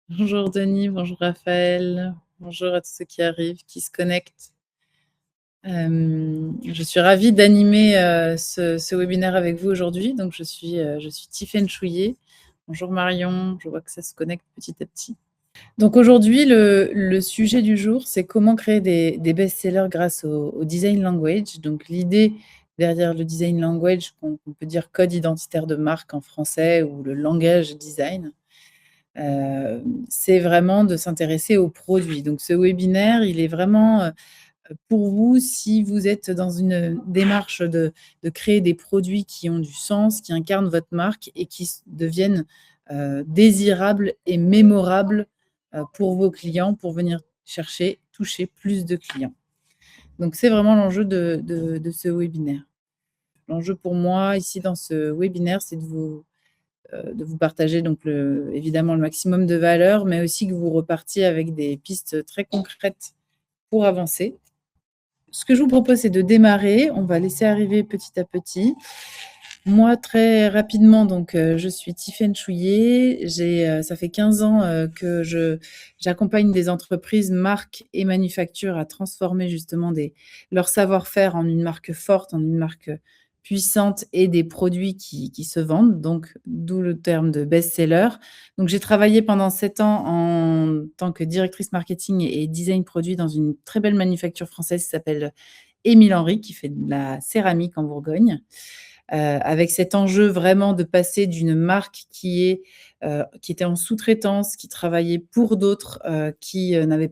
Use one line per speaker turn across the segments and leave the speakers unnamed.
Bonjour Denis, bonjour Raphaël, bonjour à tous ceux qui arrivent, qui se connectent. Je suis ravie d'animer ce webinaire avec vous aujourd'hui. Donc, je suis Tiffaine Chouillet. Bonjour Marion, je vois que ça se connecte petit à petit. Donc aujourd'hui, le sujet du jour, c'est comment créer des best-sellers grâce au design language. Donc l'idée derrière le design language, qu'on peut dire code identitaire de marque en français ou le langage design, c'est vraiment de s'intéresser aux produits. Donc ce webinaire, il est vraiment pour vous si vous êtes dans une démarche de créer des produits qui ont du sens, qui incarnent votre marque et qui deviennent désirables et mémorables pour vos clients, pour venir chercher, toucher plus de clients. Donc c'est vraiment l'enjeu de ce webinaire. L'enjeu pour moi ici dans ce webinaire, c'est de vous partager donc évidemment le maximum de valeur, mais aussi que vous repartiez avec des pistes très concrètes pour avancer. Ce que je vous propose, c'est de démarrer. On va laisser arriver petit à petit. Moi, très rapidement, donc, je suis Tiffaine Chouillet. Ça fait 15 ans que j'accompagne des entreprises, marques et manufactures à transformer justement leur savoir-faire en une marque forte, en une marque puissante et des produits qui se vendent, donc d'où le terme de best-seller. Donc, j'ai travaillé pendant 7 ans en tant que directrice marketing et design produit dans une très belle manufacture française qui s'appelle Émile Henry, qui fait de la céramique en Bourgogne. Avec cet enjeu vraiment de passer d'une marque qui était en sous-traitance, qui travaillait pour d'autres, qui n'était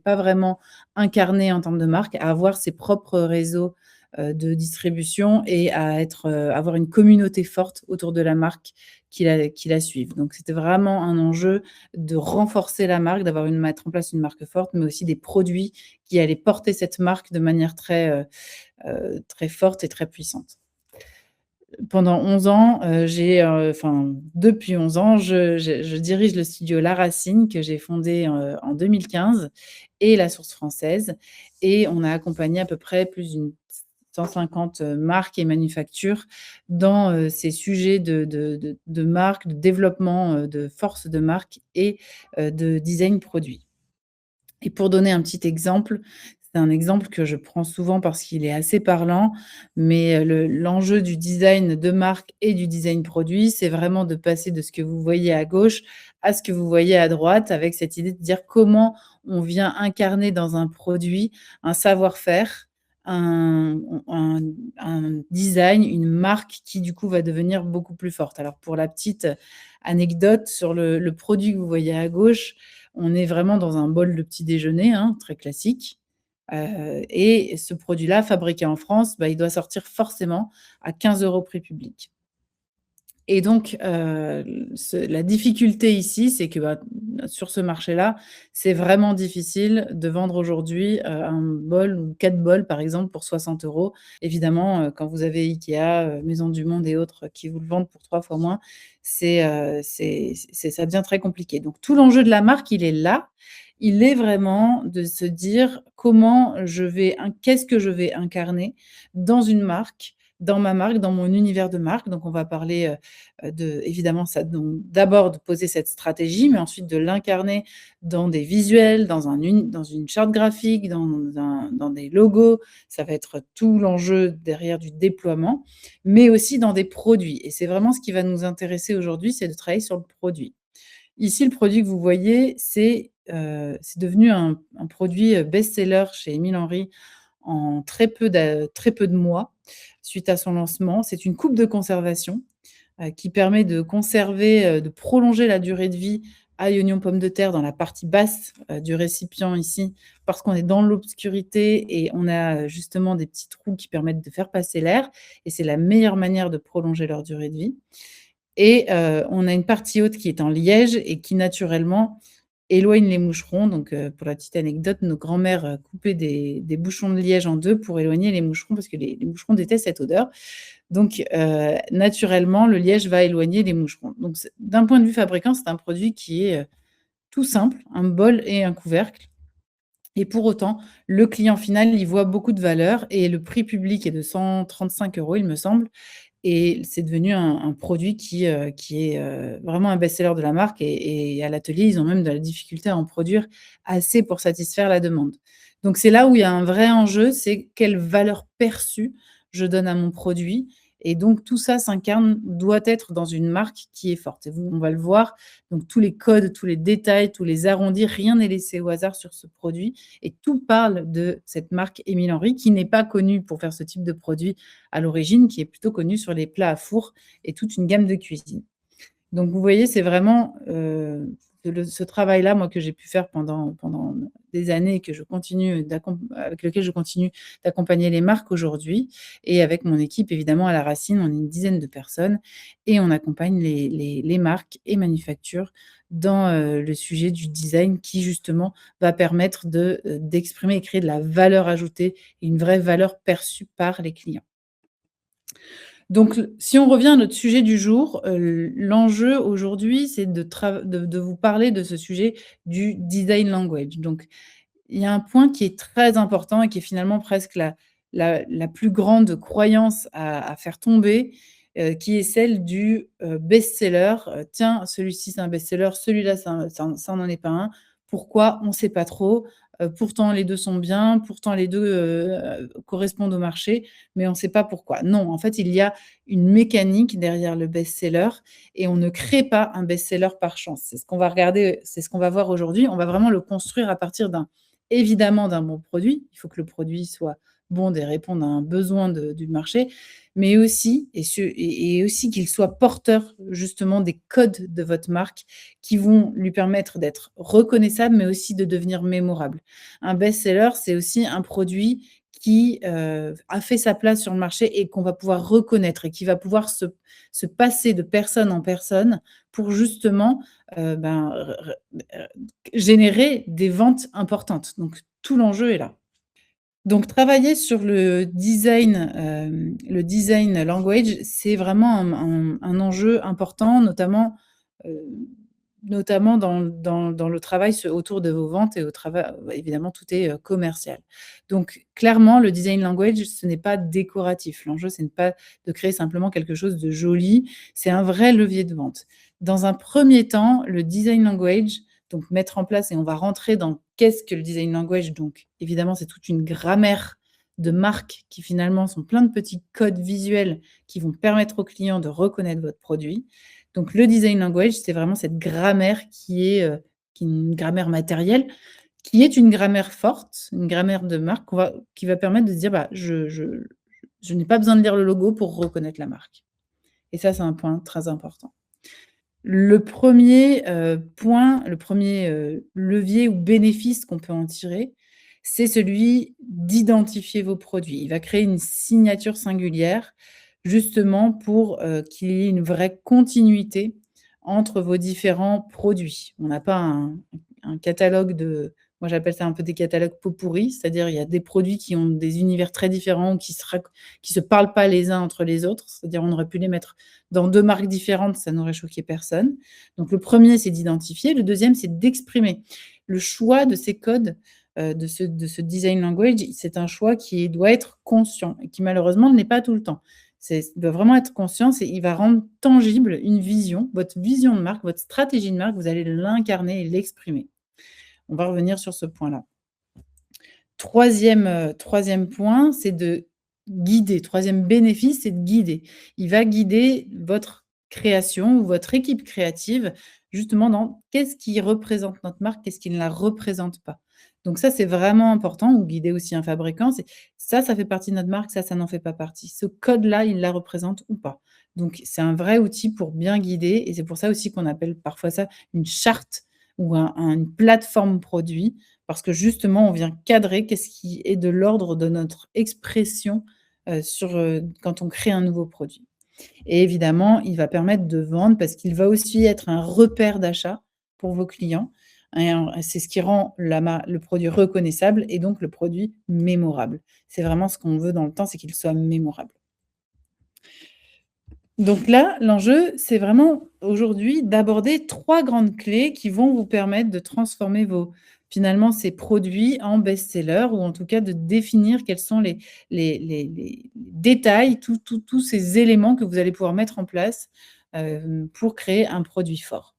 pas vraiment incarnée en termes de marque, à avoir ses propres réseaux de distribution et avoir une communauté forte autour de la marque qui la suivent. Donc c'était vraiment un enjeu de renforcer la marque, mettre en place une marque forte, mais aussi des produits qui allaient porter cette marque de manière très forte et très puissante. Pendant 11 ans, depuis 11 ans, je dirige le studio La Racine que j'ai fondé en 2015 et la Source Française, et on a accompagné à peu près plus d'une 150 marques et manufactures dans ces sujets de marque, de développement de force de marque et de design produit. Et pour donner un petit exemple, c'est un exemple que je prends souvent parce qu'il est assez parlant, mais l'enjeu du design de marque et du design produit, c'est vraiment de passer de ce que vous voyez à gauche à ce que vous voyez à droite, avec cette idée de dire comment on vient incarner dans un produit un savoir-faire, un un un design, une marque qui du coup va devenir beaucoup plus forte. Alors pour la petite anecdote sur le produit que vous voyez à gauche, on est vraiment dans un bol de petit déjeuner, hein, très classique, et ce produit-là, fabriqué en France, bah, il doit sortir forcément à 15 € prix public. Et donc, la difficulté ici, c'est que, bah, sur ce marché-là, c'est vraiment difficile de vendre aujourd'hui, un bol ou 4 bols, par exemple, pour 60 €. Évidemment, quand vous avez IKEA, Maisons du Monde et autres qui vous le vendent pour 3 fois moins, ça devient très compliqué. Donc tout l'enjeu de la marque, il est là. Il est vraiment de se dire: «Qu'est-ce que je vais incarner dans une marque, dans ma marque, dans mon univers de marque?» Donc on va parler, évidemment, ça donc d'abord de poser cette stratégie, mais ensuite de l'incarner dans des visuels, dans une charte graphique, dans des logos. Ça va être tout l'enjeu derrière du déploiement, mais aussi dans des produits, et c'est vraiment ce qui va nous intéresser aujourd'hui, c'est de travailler sur le produit. Ici, le produit que vous voyez, c'est devenu un produit, best-seller chez Émile Henry en très peu de mois suite à son lancement. C'est une coupe de conservation qui permet de conserver, de prolonger la durée de vie ail, oignon, pomme de terre dans la partie basse, du récipient ici, parce qu'on est dans l'obscurité et on a, justement des petits trous qui permettent de faire passer l'air, et c'est la meilleure manière de prolonger leur durée de vie. Et on a une partie haute qui est en liège et qui naturellement éloigne les moucherons. Donc pour la petite anecdote, nos grands-mères, coupaient des bouchons de liège en 2 pour éloigner les moucherons parce que les moucherons détestent cette odeur. Donc naturellement, le liège va éloigner les moucherons. Donc d'un point de vue fabricant, c'est un produit qui est, tout simple, un bol et un couvercle, et pour autant, le client final y voit beaucoup de valeur, et le prix public est de 135 €, il me semble, et c'est devenu un produit qui est, vraiment un best-seller de la marque et à l'atelier, ils ont même de la difficulté à en produire assez pour satisfaire la demande. Donc c'est là où il y a un vrai enjeu, c'est quelle valeur perçue je donne à mon produit et donc tout ça s'incarne doit être dans une marque qui est forte et vous on va le voir, donc tous les codes, tous les détails, tous les arrondis, rien n'est laissé au hasard sur ce produit et tout parle de cette marque Émile Henry qui n'est pas connue pour faire ce type de produit à l'origine, qui est plutôt connue sur les plats à four et toute une gamme de cuisine. Donc vous voyez, c'est vraiment, ce travail-là, moi, que j'ai pu faire pendant des années et que je continue avec lequel je continue d'accompagner les marques aujourd'hui et avec mon équipe, évidemment, à la racine, on est une dizaine de personnes et on accompagne les marques et manufactures dans, le sujet du design qui, justement, va permettre d'exprimer et créer de la valeur ajoutée et une vraie valeur perçue par les clients. Donc, si on revient à notre sujet du jour, l'enjeu aujourd'hui, c'est de vous parler de ce sujet du design language. Donc, il y a un point qui est très important et qui est finalement presque la plus grande croyance à faire tomber, qui est celle du, best-seller. «Tiens, celui-ci, c'est un best-seller, celui-là, ça n'en est pas un. Pourquoi? On ne sait pas trop. Pourtant les 2 sont bien, pourtant les 2 correspondent au marché, mais on ne sait pas pourquoi». Non, en fait, il y a une mécanique derrière le best-seller et on ne crée pas un best-seller par chance. C'est ce qu'on va regarder, c'est ce qu'on va voir aujourd'hui. On va vraiment le construire à partir évidemment d'un bon produit. Il faut que le produit soit bon et réponde à un besoin du marché, mais aussi et aussi qu'il soit porteur justement des codes de votre marque qui vont lui permettre d'être reconnaissable, mais aussi de devenir mémorable. Un best-seller, c'est aussi un produit qui, a fait sa place sur le marché et qu'on va pouvoir reconnaître et qui va pouvoir se passer de personne en personne pour justement, ben, générer des ventes importantes. Donc tout l'enjeu est là. Donc travailler sur le design language, c'est vraiment un enjeu important, heu, notamment dans le travail autour de vos ventes et au travail évidemment tout est, commercial. Donc clairement, le design language, ce n'est pas décoratif. L'enjeu, ce n'est pas de créer simplement quelque chose de joli, c'est un vrai levier de vente. Dans un premier temps, le design language, donc mettre en place et on va rentrer dans qu'est-ce que le design language? Donc évidemment, c'est toute une grammaire de marque qui finalement sont plein de petits codes visuels qui vont permettre aux clients de reconnaître votre produit. Donc le design language, c'est vraiment cette grammaire qui est une grammaire matérielle, qui est une grammaire forte, une grammaire de marque qui va permettre de se dire: «Bah, je n'ai pas besoin de lire le logo pour reconnaître la marque» et ça, c'est un point très important. Le premier point, le premier levier ou bénéfice qu'on peut en tirer, c'est celui d'identifier vos produits. Il va créer une signature singulière, justement pour, qu'il y ait une vraie continuité entre vos différents produits. On n'a pas un catalogue de moi j'appelle ça un peu des catalogues pot-pourris, c'est-à-dire il y a des produits qui ont des univers très différents, qui se parlent pas les uns entre les autres. C'est-à-dire on aurait pu les mettre dans 2 marques différentes, ça n'aurait choqué personne. Donc le premier, c'est d'identifier. Le deuxième, c'est d'exprimer. Le choix de ces codes, de ce design language, c'est un choix qui doit être conscient et qui malheureusement ne l'est pas tout le temps. Il doit vraiment être conscient, il va rendre tangible une vision, votre vision de marque, votre stratégie de marque, vous allez l'incarner et l'exprimer. On va revenir sur ce point-là. 3e point, c'est de guider. 3e bénéfice, c'est de guider. Il va guider votre création ou votre équipe créative justement dans qu'est-ce qui représente notre marque, qu'est-ce qui ne la représente pas. Donc ça, c'est vraiment important ou guider aussi un fabricant, c'est ça fait partie de notre marque, ça n'en fait pas partie. Ce code-là, il la représente ou pas. Donc c'est un vrai outil pour bien guider et c'est pour ça aussi qu'on appelle parfois ça une charte ou une plateforme produit parce que justement, on vient cadrer qu'est-ce qui est de l'ordre de notre expression, quand on crée un nouveau produit et évidemment, il va permettre de vendre parce qu'il va aussi être un repère d'achat pour vos clients et c'est ce qui rend le produit reconnaissable et donc le produit mémorable. C'est vraiment ce qu'on veut dans le temps, c'est qu'il soit mémorable. Donc là, l'enjeu, c'est vraiment aujourd'hui d'aborder 3 grandes clés qui vont vous permettre de transformer finalement ces produits en best-seller ou en tout cas de définir quels sont les détails, tous ces éléments que vous allez pouvoir mettre en place, pour créer un produit fort.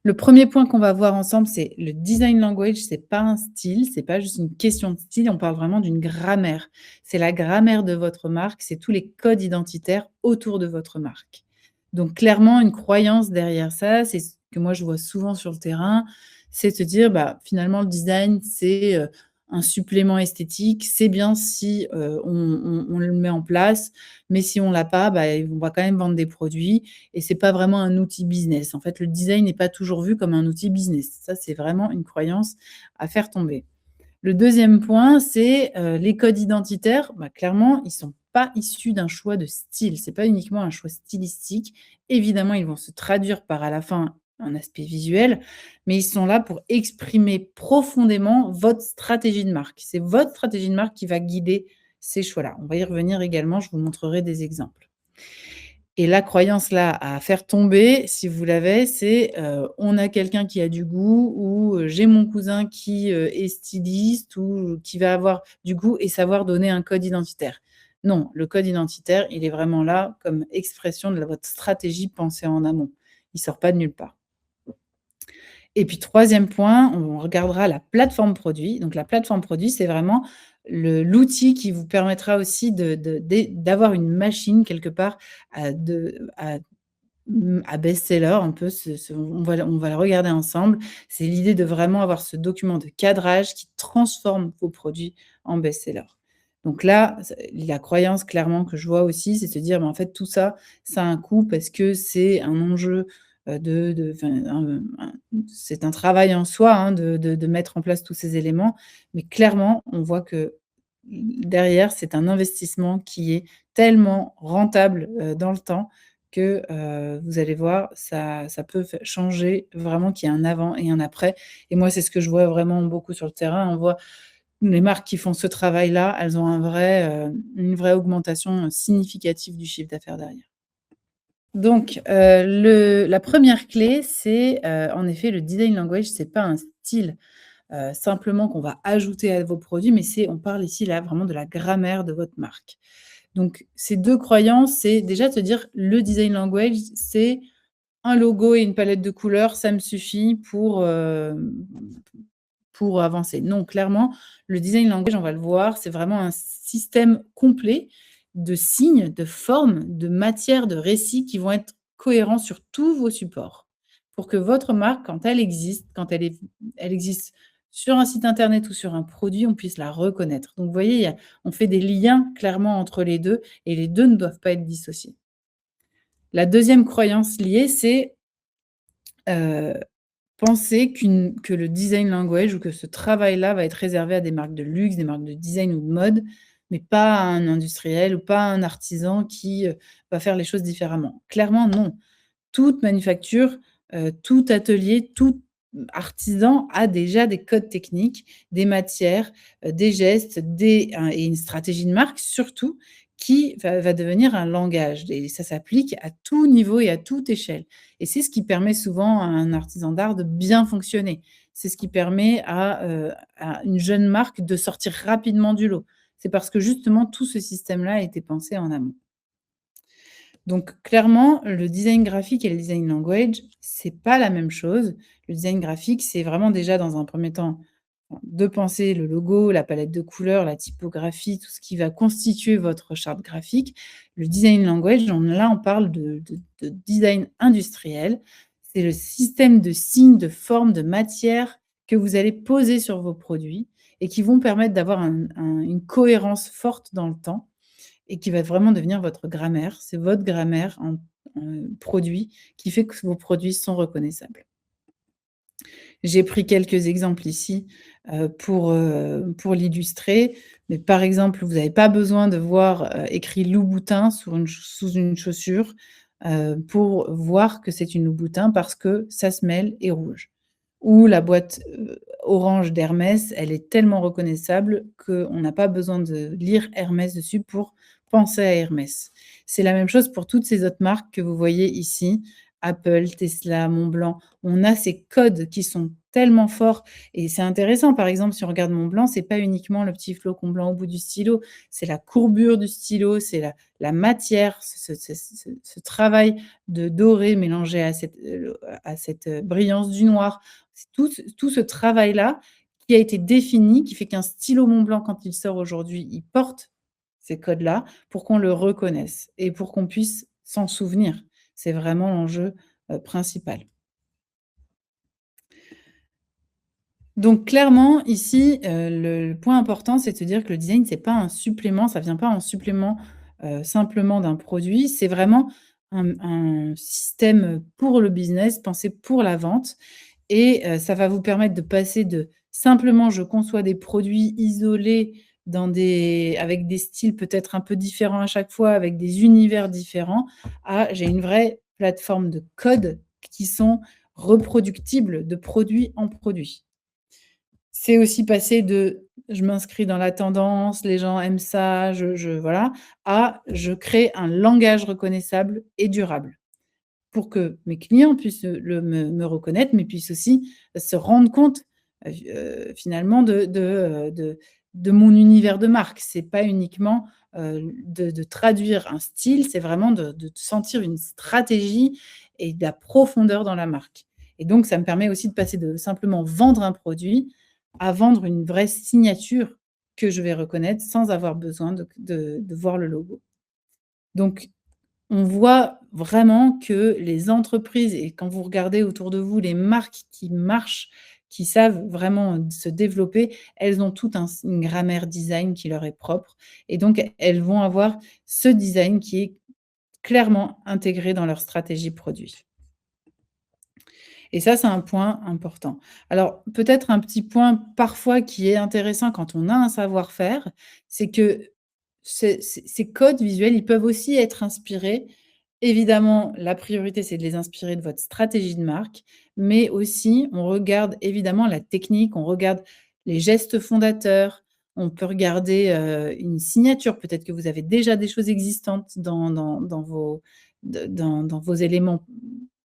Le premier point qu'on va voir ensemble, c'est le design language, c'est pas un style, c'est pas juste une question de style, on parle vraiment d'une grammaire. C'est la grammaire de votre marque, c'est tous les codes identitaires autour de votre marque. Donc clairement, une croyance derrière ça, c'est ce que moi je vois souvent sur le terrain, c'est de se dire: «Bah, finalement le design, c'est, un supplément esthétique, c'est bien si, on le met en place, mais si on l'a pas, bah, on va quand même vendre des produits et c'est pas vraiment un outil business. En fait, le design n'est pas toujours vu comme un outil business. Ça, c'est vraiment une croyance à faire tomber. Le deuxième point, c'est, les codes identitaires. Bah, clairement, ils sont pas issus d'un choix de style. C'est pas uniquement un choix stylistique. Évidemment, ils vont se traduire par, à la fin, un aspect visuel, mais ils sont là pour exprimer profondément votre stratégie de marque. C'est votre stratégie de marque qui va guider ces choix-là. On va y revenir également, je vous montrerai des exemples. Et la croyance là à faire tomber, si vous l'avez, c'est, on a quelqu'un qui a du goût ou, j'ai mon cousin qui, est styliste ou qui va avoir du goût et savoir donner un code identitaire. Non, le code identitaire, il est vraiment là comme expression de votre stratégie pensée en amont. Il sort pas de nulle part. Et puis troisième point, on regardera la plateforme produit. Donc la plateforme produit, c'est vraiment l'outil qui vous permettra aussi d'avoir une machine quelque part à best-seller un peu on va le regarder ensemble. C'est l'idée de vraiment avoir ce document de cadrage qui transforme vos produits en best-seller. Donc là, la croyance clairement que je vois aussi, c'est de se dire: «Mais en fait tout ça, ça a un coût parce que c'est un enjeu, enfin c'est un travail en soi, hein, de mettre en place tous ces éléments». Mais clairement, on voit que derrière, c'est un investissement qui est tellement rentable, dans le temps que, vous allez voir, ça peut changer vraiment qu'il y ait un avant et un après et moi, c'est ce que je vois vraiment beaucoup sur le terrain. On voit les marques qui font ce travail-là, elles ont une vraie augmentation, significative du chiffre d'affaires derrière. Donc, la première clé, c'est, en effet, le design language, c'est pas un style, simplement qu'on va ajouter à vos produits, mais on parle ici, là, vraiment de la grammaire de votre marque. Donc ces 2 croyances, c'est déjà de se dire: «Le design language, c'est un logo et une palette de couleurs, ça me suffit pour avancer». Non, clairement, le design language, on va le voir, c'est vraiment un système complet de signes, de formes, de matières, de récits qui vont être cohérents sur tous vos supports. Pour que votre marque, quand elle existe, elle existe sur un site internet ou sur un produit, on puisse la reconnaître. Donc vous voyez, on fait des liens clairement entre les 2 et les 2 ne doivent pas être dissociés. La deuxième croyance liée, c'est, heu penser que le design language ou que ce travail-là va être réservé à des marques de luxe, des marques de design ou de mode, mais pas à un industriel ou pas à un artisan qui, va faire les choses différemment. Clairement, non. Toute manufacture, tout atelier, tout artisan a déjà des codes techniques, des matières, des gestes, et une stratégie de marque surtout qui va devenir un langage et ça s'applique à tout niveau et à toute échelle et c'est ce qui permet souvent à un artisan d'art de bien fonctionner. C'est ce qui permet à une jeune marque de sortir rapidement du lot. C'est parce que justement tout ce système-là a été pensé en amont. Donc clairement, le design graphique et le design language, c'est pas la même chose. Le design graphique, c'est vraiment déjà dans un premier temps, de penser le logo, la palette de couleurs, la typographie, tout ce qui va constituer votre charte graphique. Le design language, là, on parle de design industriel. C'est le système de signes, de formes, de matières que vous allez poser sur vos produits et qui vont permettre d'avoir une cohérence forte dans le temps et qui va vraiment devenir votre grammaire. C'est votre grammaire en produit qui fait que vos produits sont reconnaissables. J'ai pris quelques exemples ici, pour l'illustrer, mais par exemple, vous n'avez pas besoin de voir, écrit Louboutin sous une chaussure, pour voir que c'est une Louboutin parce que sa semelle est rouge. Ou la boîte, orange d'Hermès, elle est tellement reconnaissable qu'on n'a pas besoin de lire Hermès dessus pour penser à Hermès. C'est la même chose pour toutes ces autres marques que vous voyez ici. Apple, Tesla, Montblanc, on a ces codes qui sont tellement forts et c'est intéressant. Par exemple, si on regarde Montblanc, c'est pas uniquement le petit flocon blanc au bout du stylo, c'est la courbure du stylo, c'est la matière, ce travail de doré mélangé à cette, brillance du noir. C'est tout ce travail-là qui a été défini, qui fait qu'un stylo Montblanc, quand il sort aujourd'hui, il porte ces codes-là pour qu'on le reconnaisse et pour qu'on puisse s'en souvenir. C'est vraiment l'enjeu, principal. Donc clairement ici, le point important, c'est de se dire que le design, c'est pas un supplément, ça vient pas en supplément, simplement d'un produit. C'est vraiment un système, pour le business, pensé pour la vente et ça va vous permettre de passer de simplement je conçois des produits isolés avec des styles peut-être un peu différents à chaque fois, avec des univers différents, à j'ai une vraie plateforme de codes qui sont reproductibles de produit en produit. C'est aussi passer de: «Je m'inscris dans la tendance, les gens aiment ça, je» voilà, à: «Je crée un langage reconnaissable et durable» pour que mes clients puissent, me reconnaître, mais puissent aussi se rendre compte, finalement de mon univers de marque. C'est pas uniquement, de traduire un style, c'est vraiment de sentir une stratégie et de la profondeur dans la marque et donc ça me permet aussi de passer de simplement vendre un produit à vendre une vraie signature que je vais reconnaître sans avoir besoin de voir le logo. Donc on voit vraiment que les entreprises et quand vous regardez autour de vous les marques qui marchent, qui savent vraiment se développer, elles ont toutes une grammaire design qui leur est propre et donc elles vont avoir ce design qui est clairement intégré dans leur stratégie produit. Et ça, c'est un point important. Alors, peut-être un petit point parfois qui est intéressant quand on a un savoir-faire, c'est que ces codes visuels, ils peuvent aussi être inspirés. Évidemment, la priorité, c'est de les inspirer de votre stratégie de marque, mais aussi on regarde évidemment la technique, on regarde les gestes fondateurs, on peut regarder, une signature. Peut-être que vous avez déjà des choses existantes dans vos éléments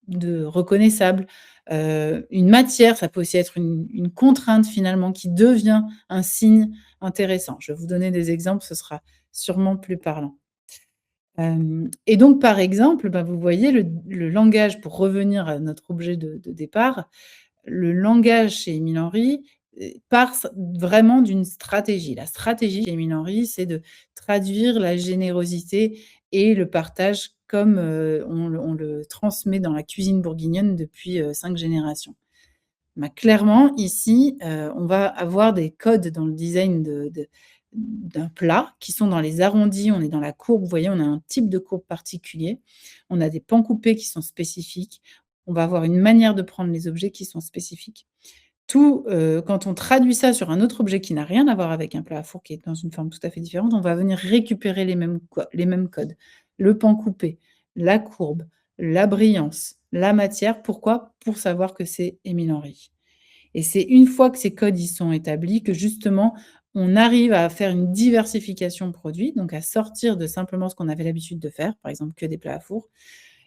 de reconnaissables. Une matière, ça peut aussi être une contrainte finalement qui devient un signe intéressant. Je vais vous donner des exemples, ce sera sûrement plus parlant. Et donc par exemple, bah, vous voyez le langage pour revenir à notre objet de départ, le langage chez Émile Henry, part vraiment d'une stratégie. La stratégie chez Émile Henry, c'est de traduire la générosité et le partage comme, on le transmet dans la cuisine bourguignonne depuis, 5 générations. Bah, clairement ici, on va avoir des codes dans le design d'un plat qui sont dans les arrondis, on est dans la courbe, vous voyez, on a un type de courbe particulier. On a des pans coupés qui sont spécifiques. On va avoir une manière de prendre les objets qui sont spécifiques. Quand on traduit ça sur un autre objet qui n'a rien à voir avec un plat à four, qui est dans une forme tout à fait différente, on va venir récupérer les mêmes codes. Le pan coupé, la courbe, la brillance, la matière. Pourquoi? Pour savoir que c'est Émile Henry. Et c'est une fois que ces codes y sont établis que justement, on arrive à faire une diversification de produits, donc à sortir de simplement ce qu'on avait l'habitude de faire, par exemple que des plats à four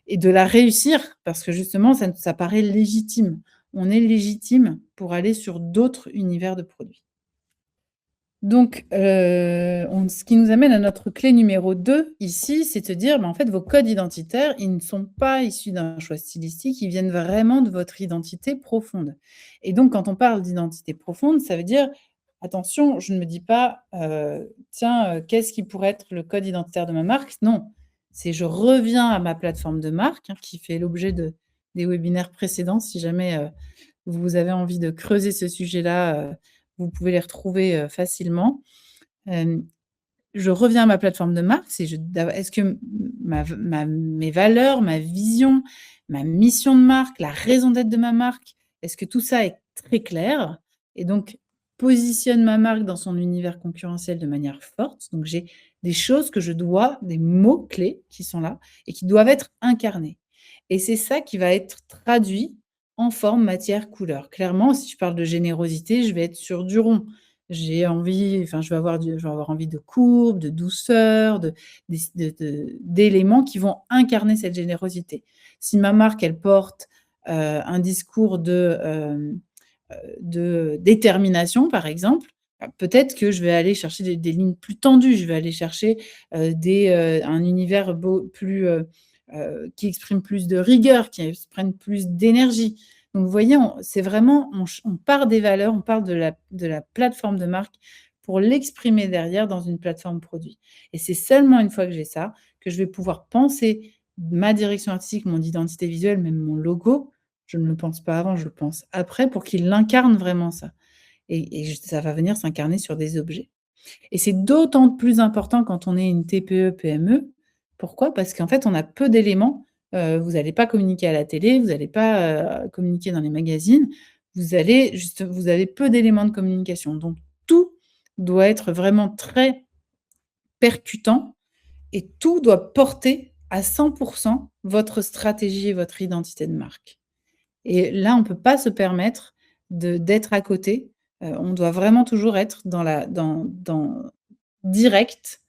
et de la réussir parce que justement ça paraît légitime. On est légitime pour aller sur d'autres univers de produits. Donc, ce qui nous amène à notre clé numéro 2 ici, c'est de se dire, bah, en fait, vos codes identitaires, ils ne sont pas issus d'un choix stylistique, ils viennent vraiment de votre identité profonde. Et donc quand on parle d'identité profonde, ça veut dire: «Attention, je ne me dis pas, tiens, qu'est-ce qui pourrait être le code identitaire de ma marque?» Non, c'est je reviens à ma plateforme de marque, hein, qui fait l'objet des webinaires précédents. Si jamais, vous avez envie de creuser ce sujet-là, vous pouvez les retrouver, facilement. Hem, je reviens à ma plateforme de marque, c'est je d'av est-ce que mes valeurs, ma vision, ma mission de marque, la raison d'être de ma marque, est-ce que tout ça est très clair? Et donc positionne ma marque dans son univers concurrentiel de manière forte. Donc j'ai des mots-clés qui sont là et qui doivent être incarnés. Et c'est ça qui va être traduit en forme, matière, couleur. Clairement, si je parle de générosité, je vais être sur du rond. Je vais avoir envie de courbe, de douceur, d'éléments qui vont incarner cette générosité. Si ma marque, elle porte, un discours de détermination, par exemple, peut-être que je vais aller chercher des lignes plus tendues. Je vais aller chercher, un univers beau plus, qui exprime plus de rigueur, qui exprime plus d'énergie. Donc vous voyez, c'est vraiment on part des valeurs, on part de la plateforme de marque pour l'exprimer derrière dans une plateforme produit et c'est seulement une fois que j'ai ça, que je vais pouvoir penser ma direction artistique, mon identité visuelle, même mon logo. Je ne le pense pas avant, je le pense après pour qu'il incarne vraiment ça et ça va venir s'incarner sur des objets et c'est d'autant plus important quand on est une TPE-PME. Pourquoi? Parce qu'en fait, on a peu d'éléments. Vous allez pas communiquer à la télé, vous allez pas, communiquer dans les magazines. Vous avez peu d'éléments de communication. Donc tout doit être vraiment très percutant et tout doit porter à 100 votre stratégie et votre identité de marque. Et là, on peut pas se permettre d'être à côté. On doit vraiment toujours être dans direct,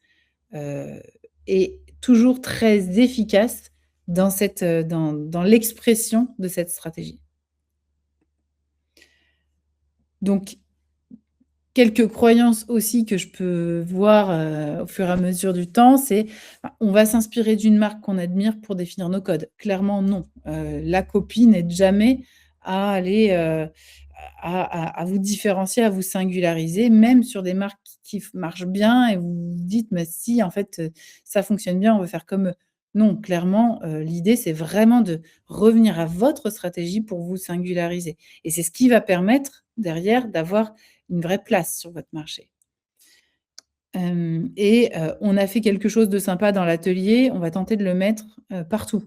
heu et toujours très efficace dans l'expression de cette stratégie. Donc quelques croyances aussi que je peux voir, au fur et à mesure du temps, c'est, on va s'inspirer d'une marque qu'on admire pour définir nos codes. Clairement non, la copie n'aide jamais à aller, à vous différencier, à vous singulariser, même sur des marques qui marchent bien et vous vous dites: «Mais si en fait, ça fonctionne bien, on veut faire comme eux». Non, clairement, l'idée c'est vraiment de revenir à votre stratégie pour vous singulariser et c'est ce qui va permettre derrière d'avoir une vraie place sur votre marché. On a fait quelque chose de sympa dans l'atelier, on va tenter de le mettre, partout.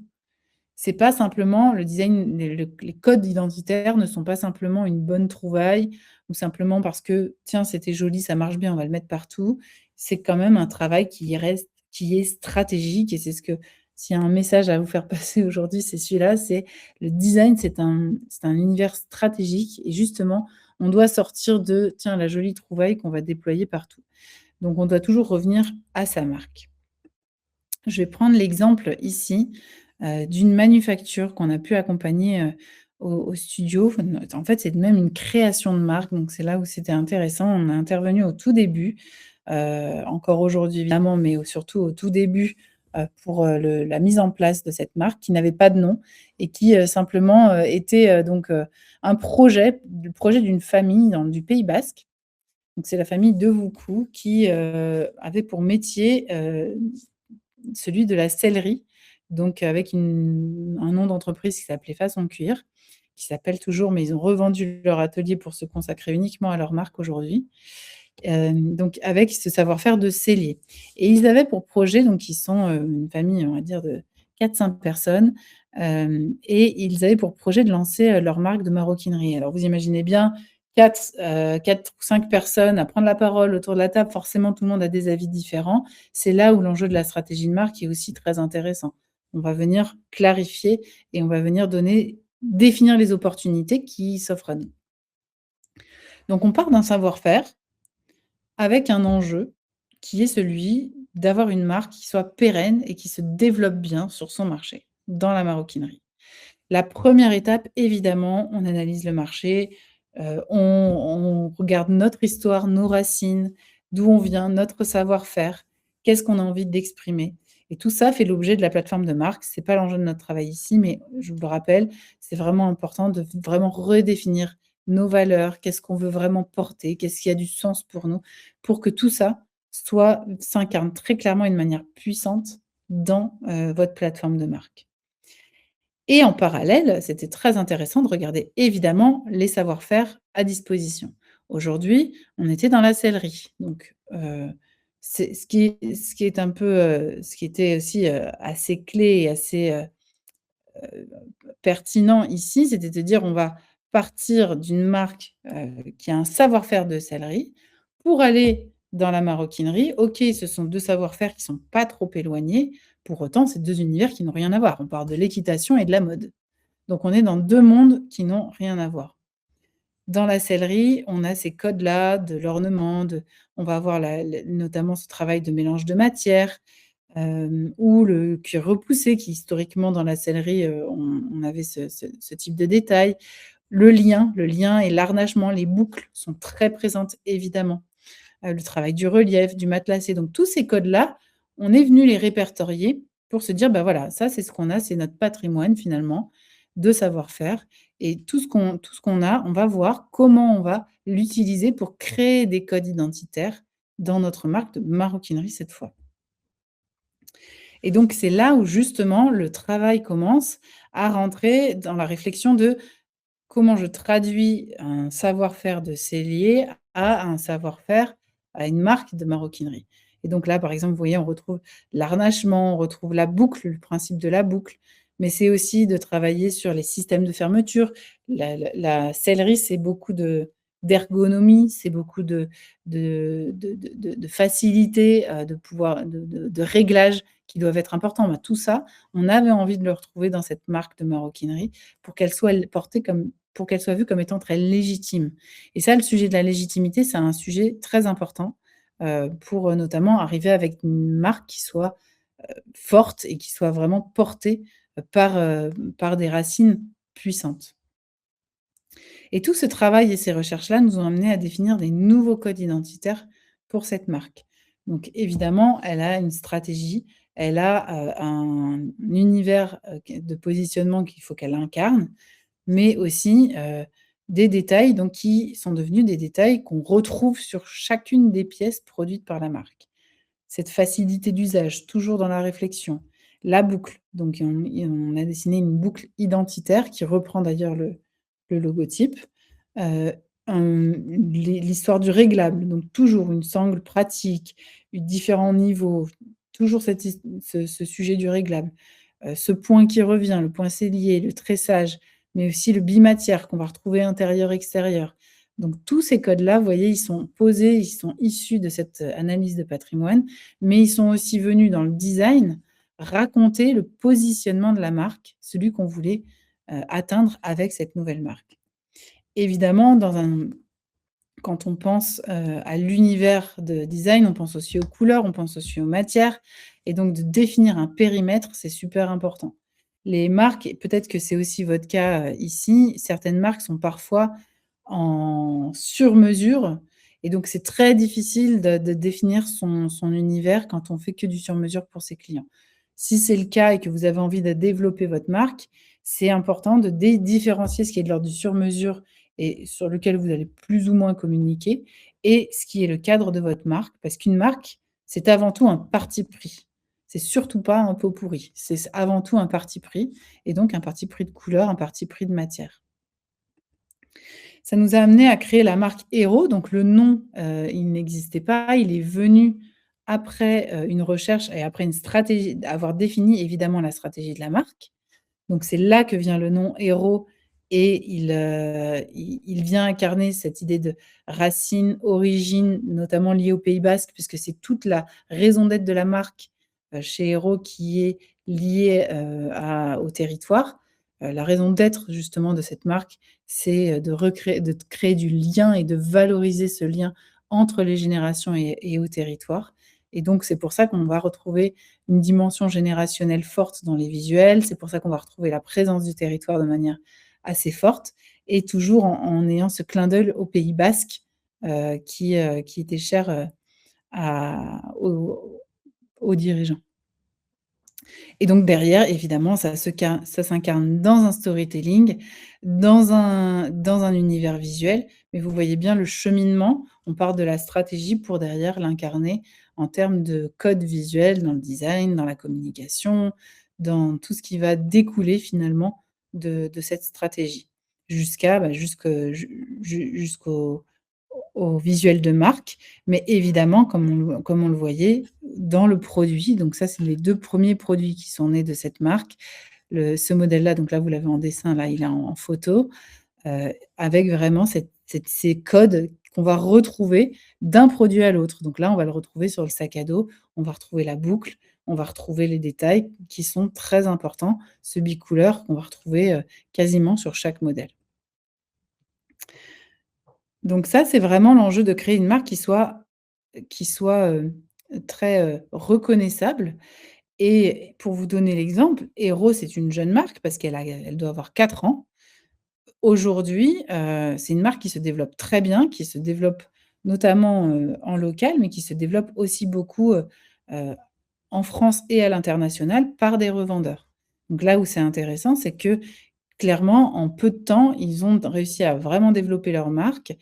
C'est pas simplement le design, les codes identitaires ne sont pas simplement une bonne trouvaille ou simplement parce que: «Tiens, c'était joli, ça marche bien, on va le mettre partout». C'est quand même un travail qui est stratégique et c'est ce que s'il y a un message à vous faire passer aujourd'hui, c'est celui-là, c'est le design, c'est un univers stratégique et justement, on doit sortir de: «Tiens, la jolie trouvaille qu'on va déployer partout». Donc on doit toujours revenir à sa marque. Je vais prendre l'exemple ici, d'une manufacture qu'on a pu accompagner, au studio. En fait, c'est même une création de marque, donc c'est là où c'était intéressant. On a intervenu au tout début, encore aujourd'hui évidemment, mais surtout au tout début, pour, la mise en place de cette marque qui n'avait pas de nom et qui, simplement, était, un projet, le projet d'une famille dans du Pays basque. Donc c'est la famille Devoucou qui, avait pour métier, celui de la sellerie, donc avec un nom d'entreprise qui s'appelait Façon Cuir, qui s'appelle toujours, mais ils ont revendu leur atelier pour se consacrer uniquement à leur marque aujourd'hui. Donc avec ce savoir-faire de sellier et ils avaient pour projet, donc ils sont, une famille, on va dire de 4-5 personnes, et ils avaient pour projet de lancer, leur marque de maroquinerie. Alors vous imaginez bien 4 ou 5 personnes à prendre la parole autour de la table, forcément tout le monde a des avis différents. C'est là où l'enjeu de la stratégie de marque est aussi très intéressant. On va venir clarifier et on va venir définir les opportunités qui s'offrent à nous. Donc on part d'un savoir-faire avec un enjeu qui est celui d'avoir une marque qui soit pérenne et qui se développe bien sur son marché, dans la maroquinerie. La première étape, évidemment, on analyse le marché, on regarde notre histoire, nos racines, d'où on vient, notre savoir-faire, qu'est-ce qu'on a envie d'exprimer et tout ça fait l'objet de la plateforme de marque. C'est pas l'enjeu de notre travail ici, mais je vous le rappelle, c'est vraiment important de vraiment redéfinir nos valeurs, qu'est-ce qu'on veut vraiment porter, qu'est-ce qui a du sens pour nous, pour que tout ça s'incarne très clairement d'une manière puissante dans, votre plateforme de marque. Et en parallèle, c'était très intéressant de regarder évidemment les savoir-faire à disposition. Aujourd'hui, on était dans la sellerie, donc c'est ce qui est un peu, ce qui était aussi, assez clé et assez, pertinent ici, c'était de dire: «On va partir d'une marque, qui a un savoir-faire de sellerie pour aller dans la maroquinerie». OK, ce sont 2 savoir-faire qui sont pas trop éloignés, pour autant, c'est 2 univers qui n'ont rien à voir. On parle de l'équitation et de la mode. Donc on est dans 2 mondes qui n'ont rien à voir. Dans la sellerie, on a ces codes-là de l'ornement, on va avoir notamment ce travail de mélange de matières, ou le cuir repoussé qui historiquement dans la sellerie, on avait ce type de détail. Le lien et l'harnachement, les boucles sont très présentes évidemment. Le travail du relief, du matelassé, donc tous ces codes-là, on est venu les répertorier pour se dire: «Bah, voilà, ça c'est ce qu'on a, c'est notre patrimoine finalement de savoir-faire et tout ce qu'on a, on va voir comment on va l'utiliser pour créer des codes identitaires dans notre marque de maroquinerie cette fois». Et donc c'est là où justement le travail commence à rentrer dans la réflexion de comment je traduis un savoir-faire de sellier à un savoir-faire, à une marque de maroquinerie? Et donc là, par exemple, vous voyez, on retrouve l'harnachement, on retrouve la boucle, le principe de la boucle, mais c'est aussi de travailler sur les systèmes de fermeture. La sellerie, c'est beaucoup d'ergonomie, c'est beaucoup de facilité, de pouvoir de réglages qui doivent être importants. Bah, tout ça, on avait envie de le retrouver dans cette marque de maroquinerie pour qu'elle soit portée comme pour qu'elle soit vue comme étant très légitime. Et ça, le sujet de la légitimité, c'est un sujet très important, pour, notamment arriver avec une marque qui soit, forte et qui soit vraiment portée, par des racines puissantes. Et tout ce travail et ces recherches-là nous ont amenés à définir des nouveaux codes identitaires pour cette marque. Donc évidemment, elle a une stratégie, elle a, un univers, de positionnement qu'il faut qu'elle incarne, mais aussi, des détails donc qui sont devenus des détails qu'on retrouve sur chacune des pièces produites par la marque. Cette facilité d'usage, toujours dans la réflexion. La boucle, donc on a dessiné une boucle identitaire qui reprend d'ailleurs le logotype. Heu, l'histoire du réglable, donc toujours une sangle pratique, différents niveaux, toujours ce sujet du réglable. Ce point qui revient, le point sellier, le tressage, mais aussi le bimatière qu'on va retrouver intérieur-extérieur. Donc tous ces codes-là, vous voyez, ils sont posés, ils sont issus de cette, analyse de patrimoine, mais ils sont aussi venus dans le design raconter le positionnement de la marque, celui qu'on voulait, atteindre avec cette nouvelle marque. Évidemment, quand on pense, à l'univers de design, on pense aussi aux couleurs, on pense aussi aux matières et donc de définir un périmètre, c'est super important. Les marques et peut-être que c'est aussi votre cas, ici, certaines marques sont parfois en sur-mesure et donc c'est très difficile de définir son univers quand on fait que du sur-mesure pour ses clients. Si c'est le cas et que vous avez envie de développer votre marque, c'est important de différencier ce qui est de l'ordre du sur-mesure et sur lequel vous allez plus ou moins communiquer et ce qui est le cadre de votre marque. Parce qu'une marque, c'est avant tout un parti pris. C'est surtout pas un pot pourri. C'est avant tout un parti pris et donc un parti pris de couleur, un parti pris de matière. Ça nous a amené à créer la marque Hero, donc le nom, il n'existait pas, il est venu après, une recherche et après une stratégie avoir défini évidemment la stratégie de la marque. Donc c'est là que vient le nom Héros et il vient incarner cette idée de racine, origine, notamment liée au Pays basque, puisque c'est toute la raison d'être de la marque, chez Héros qui est liée, au territoire. La raison d'être justement de cette marque, c'est, de créer du lien et de valoriser ce lien entre les générations et au territoire et donc c'est pour ça qu'on va retrouver une dimension générationnelle forte dans les visuels. C'est pour ça qu'on va retrouver la présence du territoire de manière assez forte et toujours en ayant ce clin d'œil au Pays basque, qui était cher, à aux dirigeants. Et donc derrière, évidemment, ça s'incarne dans un storytelling, dans un univers visuel, mais vous voyez bien le cheminement. On part de la stratégie pour derrière l'incarner en termes de code visuel dans le design, dans la communication, dans tout ce qui va découler finalement de cette stratégie. Jusqu'à, bah, jusqu'au au visuel de marque, mais évidemment, comme on le voyait, dans le produit, donc ça, c'est les 2 premiers produits qui sont nés de cette marque. Ce modèle-là, donc là, vous l'avez en dessin, là, il est en photo, avec vraiment ces codes qu'on va retrouver d'un produit à l'autre. Donc là, on va le retrouver sur le sac à dos, on va retrouver la boucle, on va retrouver les détails qui sont très importants, ce bicouleur qu'on va retrouver, quasiment sur chaque modèle. Donc ça, c'est vraiment l'enjeu de créer une marque qui soit, très, reconnaissable. Et pour vous donner l'exemple, Hero, c'est une jeune marque parce elle doit avoir 4 ans. Aujourd'hui, c'est une marque qui se développe très bien, qui se développe notamment, en local, mais qui se développe aussi beaucoup, heu, en France et à l'international par des revendeurs. Donc là où c'est intéressant, c'est que clairement, en peu de temps, ils ont réussi à vraiment développer leur marque.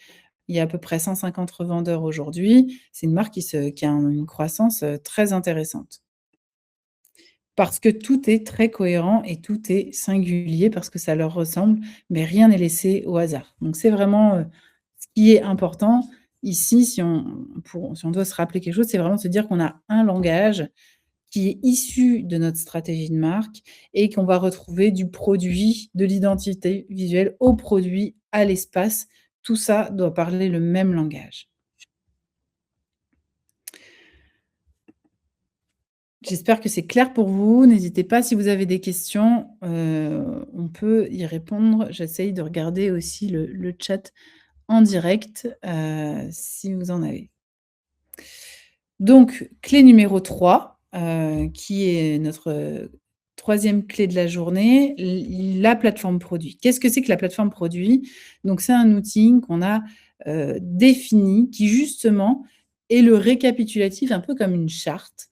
Il y a à peu près 150 revendeurs aujourd'hui. C'est une marque qui a une croissance, très intéressante. Parce que tout est très cohérent et tout est singulier parce que ça leur ressemble, mais rien n'est laissé au hasard. Donc c'est vraiment, ce qui est important ici, si on doit se rappeler quelque chose, c'est vraiment de se dire qu'on a un langage qui est issu de notre stratégie de marque et qu'on va retrouver du produit, de l'identité visuelle au produit, à l'espace. Tout ça doit parler le même langage. J'espère que c'est clair pour vous. N'hésitez pas si vous avez des questions, on peut y répondre. J'essaye de regarder aussi le chat en direct, si vous en avez. Donc clé numéro 3, qui est notre, 3e clé de la journée, la plateforme produit. Qu'est-ce que c'est que la plateforme produit? Donc c'est un outil qu'on a, défini qui justement est le récapitulatif, un peu comme une charte,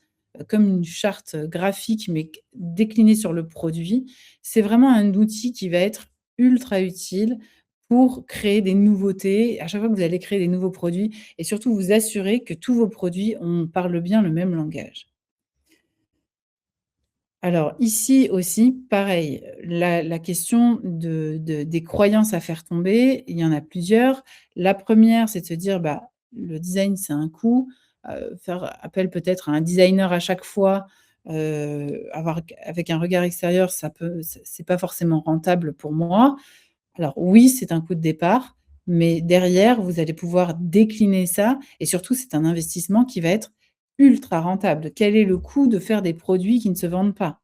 graphique mais déclinée sur le produit. C'est vraiment un outil qui va être ultra utile pour créer des nouveautés. À chaque fois que vous allez créer des nouveaux produits, et surtout vous assurer que tous vos produits, on parle bien le même langage. Alors ici aussi, pareil, la question des croyances à faire tomber, il y en a plusieurs. La première, c'est de se dire, bah, le design, c'est un coût, faire appel peut-être à un designer à chaque fois, avoir avec un regard extérieur, ça peut c'est pas forcément rentable pour moi. Alors oui, c'est un coût de départ, mais derrière, vous allez pouvoir décliner ça et surtout, c'est un investissement qui va être ultra rentable. Quel est le coût de faire des produits qui ne se vendent pas?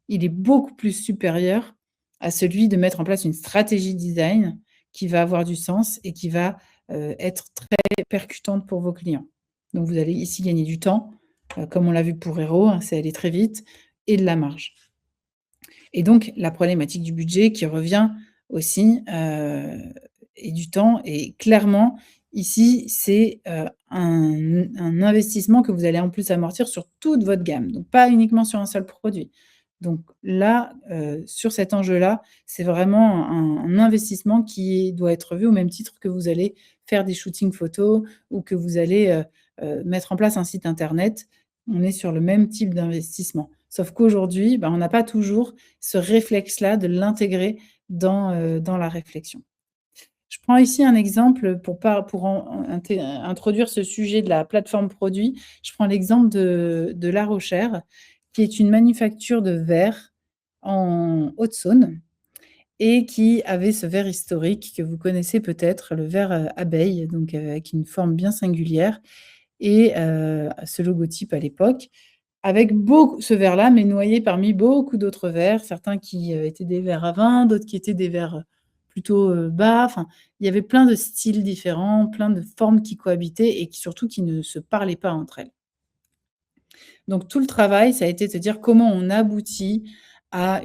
Il est beaucoup plus supérieur à celui de mettre en place une stratégie design qui va avoir du sens et qui va, être très percutante pour vos clients. Donc vous allez ici gagner du temps, comme on l'a vu pour Hero, hein, c'est aller très vite et de la marge. Et donc la problématique du budget qui revient aussi, et du temps et clairement ici, c'est, un investissement que vous allez en plus amortir sur toute votre gamme, donc pas uniquement sur un seul produit. Donc là, sur cet enjeu-là, c'est vraiment un investissement qui doit être vu au même titre que vous allez faire des shootings photos ou que vous allez, mettre en place un site internet. On est sur le même type d'investissement. Sauf qu'aujourd'hui, bah, on n'a pas toujours ce réflexe-là de l'intégrer dans la réflexion. Je prends ici un exemple pour introduire ce sujet de la plateforme produit. Je prends l'exemple de La Rochère, qui est une manufacture de verre en Haute-Saône et qui avait ce verre historique que vous connaissez peut-être, le verre, abeille, donc avec une forme bien singulière et ce logotype à l'époque. Avec beaucoup ce verre-là, mais noyé parmi beaucoup d'autres verres, certains qui, étaient des verres à vin, d'autres qui étaient des verres, plutôt, bas. Enfin, il y avait plein de styles différents, plein de formes qui cohabitaient et qui surtout qui ne se parlaient pas entre elles. Donc tout le travail, ça a été de se dire comment on aboutit à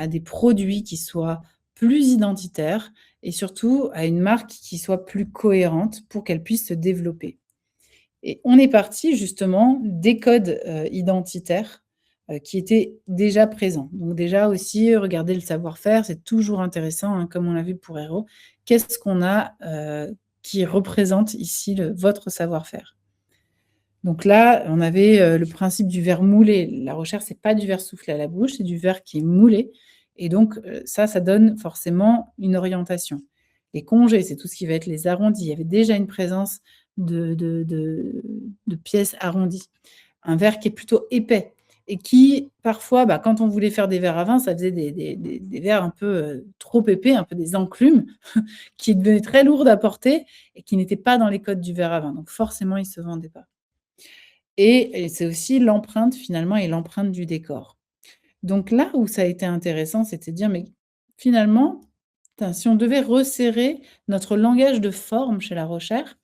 des produits qui soient plus identitaires et surtout à une marque qui soit plus cohérente pour qu'elle puisse se développer. Et on est parti justement des codes, identitaires, qui étaient déjà présents. Donc déjà aussi, regarder le savoir-faire, c'est toujours intéressant, hein, comme on l'a vu pour Hero. Qu'est-ce qu'on a, qui représente ici votre savoir-faire? Donc là, on avait, le principe du verre moulé. La recherche, c'est pas du verre soufflé à la bouche, c'est du verre qui est moulé et donc ça donne forcément une orientation. Les congés, c'est tout ce qui va être les arrondis. Il y avait déjà une présence de pièces arrondies. Un verre qui est plutôt épais et qui parfois, bah, quand on voulait faire des verres à vin, ça faisait des verres un peu, trop épais, un peu des enclumes qui devenaient très lourdes à porter et qui n'étaient pas dans les codes du verre à vin. Donc forcément, ils ne se vendaient pas. Et c'est aussi l'empreinte finalement et l'empreinte du décor. Donc là où ça a été intéressant, c'était de dire: «Mais finalement, si on devait resserrer notre langage de forme chez La Rochère,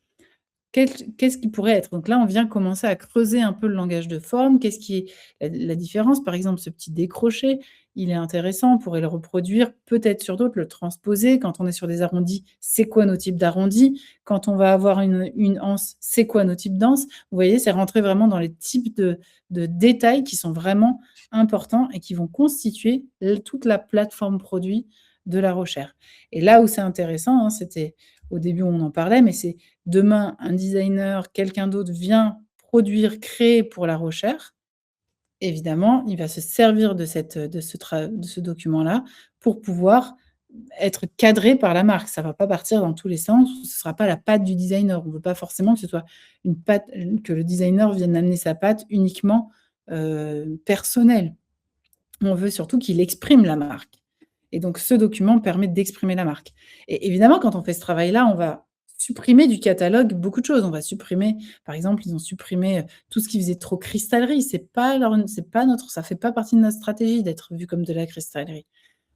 qu'est-ce qui pourrait être? Donc là, on vient commencer à creuser un peu le langage de forme. Qu'est-ce qui est la différence? Par exemple, ce petit décroché, il est intéressant, on pourrait le reproduire peut-être sur d'autres, le transposer. Quand on est sur des arrondis, c'est quoi nos types d'arrondis? Quand on va avoir une anse, c'est quoi nos types d'anses? Vous voyez, c'est rentrer vraiment dans les types de détails qui sont vraiment importants et qui vont constituer toute la plateforme produit de la recherche. Et là où c'est intéressant, hein, c'était au début, on en parlait, mais c'est demain, un designer, quelqu'un d'autre vient produire, créer pour la recherche. Évidemment, il va se servir de ce document-là pour pouvoir être cadré par la marque. Ça ne va pas partir dans tous les sens, ce ne sera pas la patte du designer. On ne veut pas forcément que ce soit une patte, que le designer vienne amener sa patte uniquement, personnelle. On veut surtout qu'il exprime la marque et donc ce document permet d'exprimer la marque et évidemment, quand on fait ce travail-là, on va supprimer du catalogue beaucoup de choses. On va supprimer, par exemple, ils ont supprimé, tout ce qui faisait trop cristallerie. C'est pas notre ça fait pas partie de notre stratégie d'être vu comme de la cristallerie.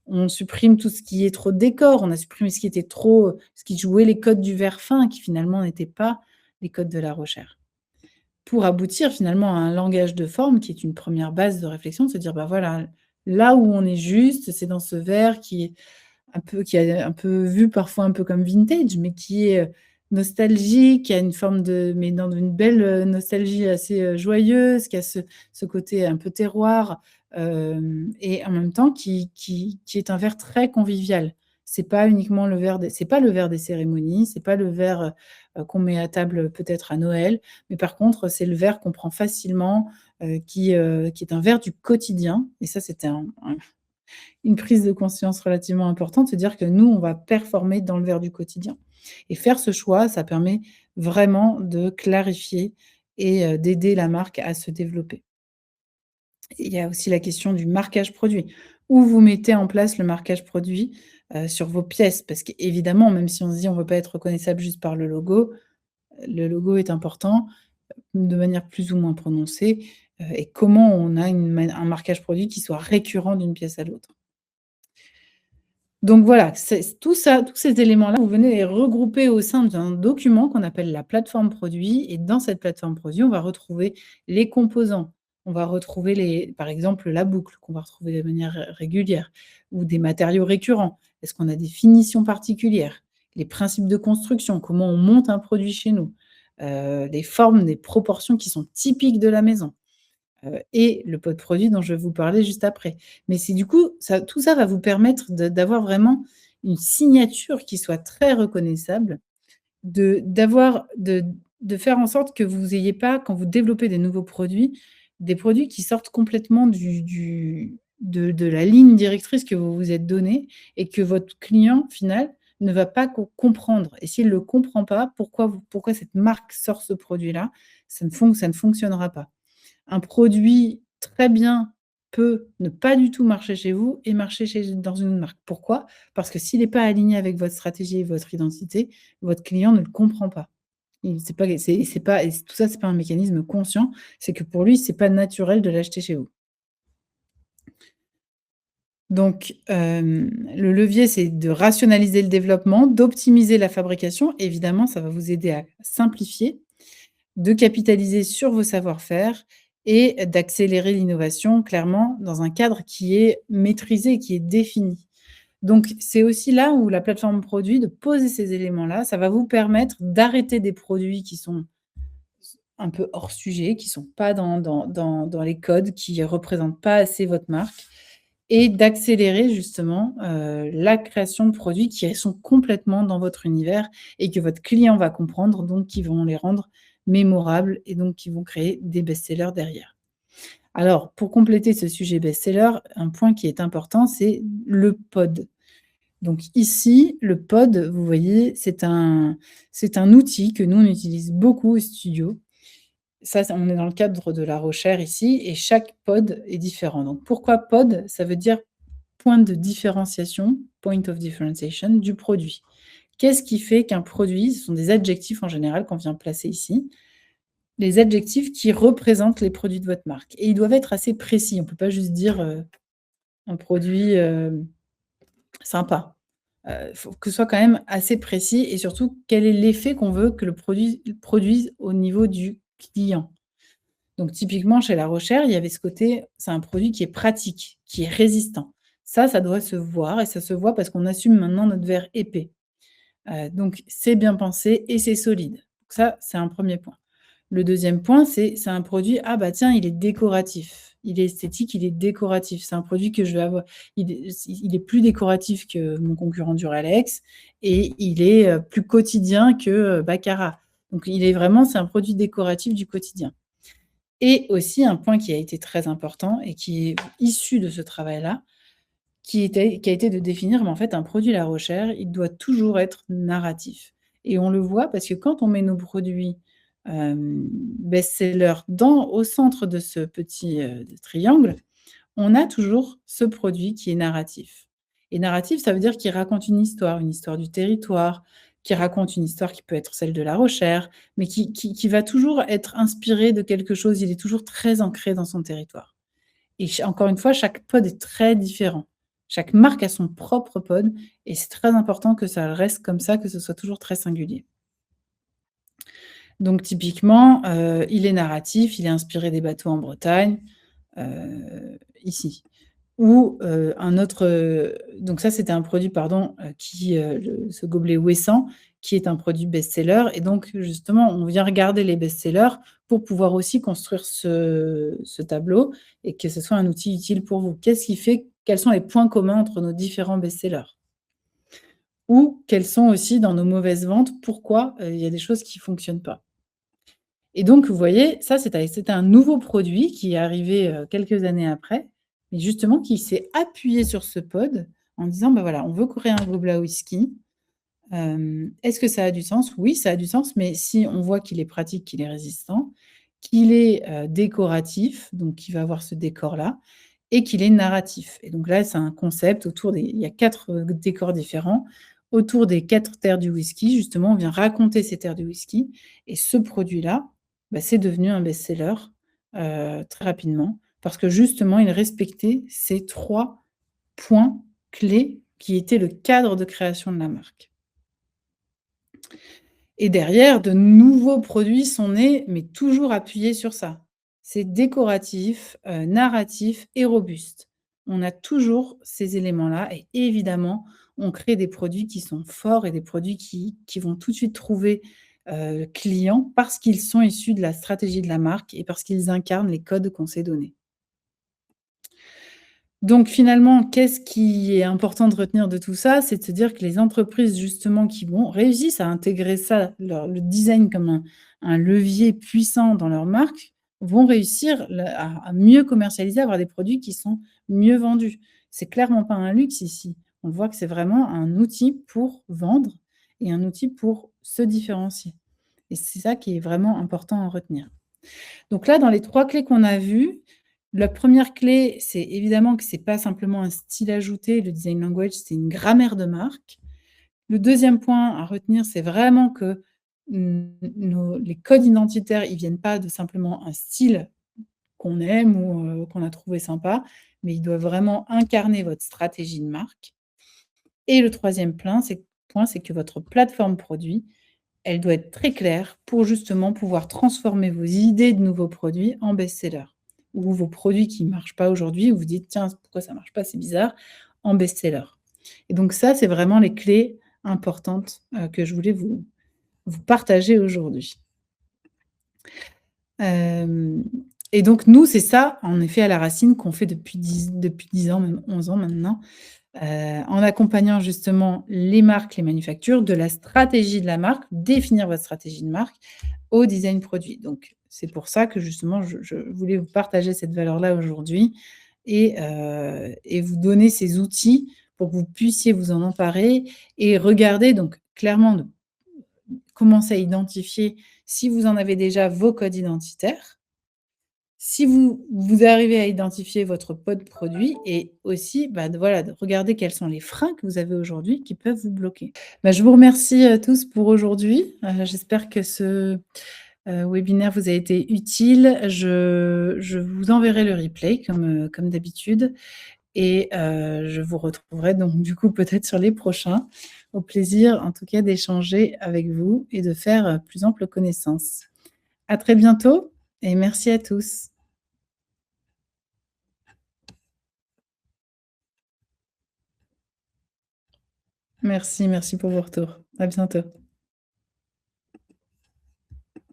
On supprime tout ce qui est trop décor, on a supprimé ce qui était trop, ce qui jouait les codes du verre fin qui finalement n'étaient pas les codes de la recherche. Pour aboutir finalement à un langage de forme qui est une première base de réflexion, de se dire: «Bah, voilà, là où on est juste, c'est dans ce verre qui est un peu vu parfois un peu comme vintage, mais qui est, nostalgique, qui a une forme de mais dans une belle, nostalgie assez, joyeuse, qui a ce côté un peu terroir, et en même temps qui est un verre très convivial. C'est pas uniquement le verre des c'est pas le verre des cérémonies, c'est pas le verre, qu'on met à table, peut-être à Noël, mais par contre, c'est le verre qu'on prend facilement, qui est un verre du quotidien et ça, c'était une prise de conscience relativement importante, se dire que nous, on va performer dans le verre du quotidien et faire ce choix, ça permet vraiment de clarifier et d'aider la marque à se développer. Et il y a aussi la question du marquage produit. Où vous mettez en place le marquage produit, sur vos pièces? Parce qu'évidemment, même si on se dit: «On ne veut pas être reconnaissable juste par le logo est important, de manière plus ou moins prononcée, et comment on a un marquage produit qui soit récurrent d'une pièce à l'autre. Donc voilà, c'est tout ça, tous ces éléments-là, vous venez les regrouper au sein d'un document qu'on appelle la plateforme produit et dans cette plateforme produit, on va retrouver les composants. On va retrouver par exemple, la boucle qu'on va retrouver de manière régulière ou des matériaux récurrents. Est-ce qu'on a des finitions particulières? Les principes de construction, comment on monte un produit chez nous? Les formes, les proportions qui sont typiques de la maison. Et le pot de produit dont je vais vous parler juste après. Mais c'est du coup, ça tout ça va vous permettre d'avoir vraiment une signature qui soit très reconnaissable, de faire en sorte que vous ayez pas, quand vous développez des nouveaux produits, des produits qui sortent complètement de la ligne directrice que vous vous êtes donnée et que votre client final ne va pas comprendre et s'il ne le comprend pas, pourquoi cette marque sort ce produit-là, ça ne fonctionnera pas. Un produit très bien peut ne pas du tout marcher chez vous et marcher dans une autre marque. Pourquoi? Parce que s'il n'est pas aligné avec votre stratégie et votre identité, votre client ne le comprend pas. C'est pas et tout ça, c'est pas un mécanisme conscient, c'est que pour lui, c'est pas naturel de l'acheter chez vous. Donc, le levier, c'est de rationaliser le développement, d'optimiser la fabrication. Évidemment, ça va vous aider à simplifier, de capitaliser sur vos savoir-faire et d'accélérer l'innovation, clairement, dans un cadre qui est maîtrisé, qui est défini. Donc, c'est aussi là où la plateforme produit, de poser ces éléments-là, ça va vous permettre d'arrêter des produits qui sont un peu hors sujet, qui sont pas dans les codes, qui représentent pas assez votre marque et d'accélérer justement, la création de produits qui sont complètement dans votre univers et que votre client va comprendre, donc qui vont les rendre mémorables et donc qui vont créer des best-sellers derrière. Alors, pour compléter ce sujet best-seller, un point qui est important, c'est le POD. Donc ici, le POD, vous voyez, c'est un outil que nous, on utilise beaucoup au studio. Ça, on est dans le cadre de la recherche ici et chaque POD est différent. Donc pourquoi POD? Ça veut dire point de différenciation, point of differentiation, du produit. Qu'est-ce qui fait qu'un produit, ce sont des adjectifs en général qu'on vient placer ici, les adjectifs qui représentent les produits de votre marque et ils doivent être assez précis. On ne peut pas juste dire, un produit, sympa. faut que ce soit quand même assez précis et surtout quel est l'effet qu'on veut que le produit produise au niveau du client. Donc typiquement chez La Rochère, il y avait ce côté, c'est un produit qui est pratique, qui est résistant. Ça doit se voir et ça se voit parce qu'on assume maintenant notre verre épais. Donc c'est bien pensé et c'est solide. Donc ça, c'est un premier point. Le deuxième point, c'est un produit, ah bah tiens, il est décoratif, il est esthétique, il est décoratif. C'est un produit que je vais avoir il est plus décoratif que mon concurrent Duralex et il est, plus quotidien que, Baccarat. Donc il est vraiment c'est un produit décoratif du quotidien. Et aussi un point qui a été très important et qui est issu de ce travail-là, qui a été de définir, mais en fait, un produit La Rochère, il doit toujours être narratif et on le voit parce que quand on met nos produits, best-sellers dans au centre de ce petit, triangle, on a toujours ce produit qui est narratif et narratif, ça veut dire qu'il raconte une histoire du territoire, qui raconte une histoire qui peut être celle de La Rochère, mais qui va toujours être inspiré de quelque chose. Il est toujours très ancré dans son territoire et ch encore une fois, chaque pod est très différent. Chaque marque a son propre pod et c'est très important que ça reste comme ça, que ce soit toujours très singulier. Donc typiquement, il est narratif, il est inspiré des bateaux en Bretagne, ici. Ou, un autre, donc ça c'était un produit pardon, qui, ce gobelet Ouessant, qui est un produit best-seller et donc justement on vient regarder les best-sellers pour pouvoir aussi construire ce tableau et que ce soit un outil utile pour vous. Qu'est-ce qui fait quels sont les points communs entre nos différents best-sellers? Ou quelles sont aussi dans nos mauvaises ventes, pourquoi, il y a des choses qui fonctionnent pas? Et donc, vous voyez, ça, c'était un nouveau produit qui est arrivé, quelques années après, mais justement qui s'est appuyé sur ce pod en disant: «Bah, voilà, on veut créer un gobelet à whisky. Est-ce que ça a du sens? Oui, ça a du sens, mais si on voit qu'il est pratique, qu'il est résistant, qu'il est, décoratif, donc qu'il va avoir ce décor-là et qu'il est narratif» et donc là, c'est un concept autour des il y a 4 décors différents. Autour des 4 terres du whisky, justement, on vient raconter ces terres du whisky et ce produit-là, bah, c'est devenu un best-seller, très rapidement parce que justement, il respectait ces 3 points clés qui étaient le cadre de création de la marque. Et derrière, de nouveaux produits sont nés, mais toujours appuyés sur ça. C'est décoratif, narratif et robuste. On a toujours ces éléments-là et évidemment, on crée des produits qui sont forts et des produits qui vont tout de suite trouver, client parce qu'ils sont issus de la stratégie de la marque et parce qu'ils incarnent les codes qu'on s'est donnés. Donc finalement, qu'est-ce qui est important de retenir de tout ça? C'est de se dire que les entreprises justement qui vont réussissent à intégrer ça, le design comme un levier puissant dans leur marque, vont réussir à mieux commercialiser, avoir des produits qui sont mieux vendus. C'est clairement pas un luxe ici. On voit que c'est vraiment un outil pour vendre et un outil pour se différencier et c'est ça qui est vraiment important à retenir. Donc là, dans les 3 clés qu'on a vues, la première clé, c'est évidemment que c'est pas simplement un style ajouté, le design language, c'est une grammaire de marque. Le deuxième point à retenir, c'est vraiment que, nos les codes identitaires, ils viennent pas de simplement un style qu'on aime ou, qu'on a trouvé sympa, mais ils doivent vraiment incarner votre stratégie de marque. Et le troisième point, c'est que votre plateforme produit, elle doit être très claire pour justement pouvoir transformer vos idées de nouveaux produits en best-seller ou vos produits qui ne marchent pas aujourd'hui, vous vous dites: «Tiens, pourquoi ça ne marche pas? C'est bizarre», en best-seller. Et donc ça, c'est vraiment les clés importantes, que je voulais vous partager aujourd'hui. Hem et donc nous, c'est ça, en effet, à la racine qu'on fait depuis 10 ans, même 11 ans maintenant. En accompagnant justement les marques, les manufactures, de la stratégie de la marque, définir votre stratégie de marque, au design produit. Donc c'est pour ça que justement je voulais vous partager cette valeur-là aujourd'hui et vous donner ces outils pour que vous puissiez vous en emparer et regarder donc clairement de commencer à identifier si vous en avez déjà vos codes identitaires, si vous arrivez à identifier votre pod produit et aussi, bah, de regarder quels sont les freins que vous avez aujourd'hui qui peuvent vous bloquer. Bah, je vous remercie, tous pour aujourd'hui. J'espère que ce, webinaire vous a été utile. Je vous enverrai le replay comme d'habitude et je vous retrouverai donc du coup peut-être sur les prochains. Au plaisir en tout cas d'échanger avec vous et de faire, plus ample connaissance. À très bientôt et merci à tous. Merci, merci pour vos retours. À bientôt.